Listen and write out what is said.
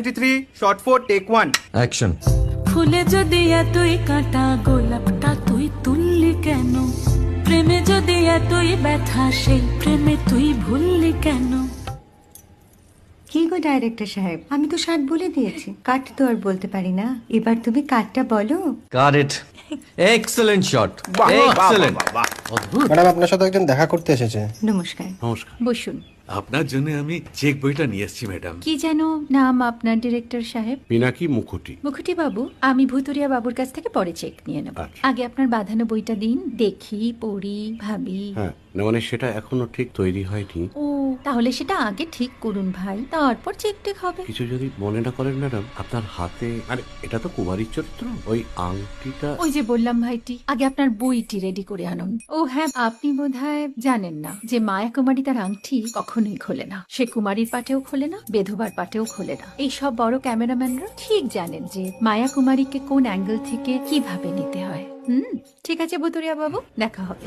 23 shot 4 take 1 action. ফুলে যদি এতই কাঁটা গোলাপটা তুই তুললি কেন? প্রেমে যদি এতই ব্যথা সেই প্রেমে তুই ভুললি কেন? কি গো ডাইরেক্টর সাহেব, আমি তো 60 বলে দিয়েছি, কাট তো আর বলতে পারি না, এবার তুমি কাটটা বলো। Got it. Excellent shot, excellent. Madam আপনার সাথে একজন দেখা করতে এসেছে। নমস্কার। নমস্কার। বসুন। আপনার জন্য আমি চেক বইটা নিয়ে এসেছি ম্যাডাম। কি যেন নাম আপনার ডিরেক্টর সাহেব? পিনাকি মুখোটি। মুখুটি বাবু, আমি ভুতুরিয়া বাবুর কাছ থেকে পরে চেক নিয়ে নেব। আচ্ছা। আগে আপনার বাঁধানো বইটা দিন, দেখি, পড়ি, ভাবি। হ্যাঁ, না মানে সেটা এখনো ঠিক তৈরি হয়নি। ও, তাহলে সেটা আগে ঠিক করুন ভাই, তারপর চেক টেক হবে। কিছু যদি মনে না করেন ম্যাডাম, আপনার হাতে, আরে এটা তো কুমারীর চরিত্র, ওই আংটিটা। ওই যে বললাম ভাইটি, আগে আপনার বইটি রেডি করে আনুন। ও হ্যাঁ, আপনি বোধহয় জানেন না যে মায়া কুমারী তার আংটি কখনোই খোলে না। সে কুমারীর পাটেও খোলে না, বেধবার পাটেও খোলে না। এই সব বড় ক্যামেরাম্যানরা ঠিক জানেন যে মায়া কুমারীকে কোন অ্যাঙ্গেল থেকে কিভাবে নিতে হয়। ঠিক আছে ভুতুরিয়া বাবু, দেখা হবে।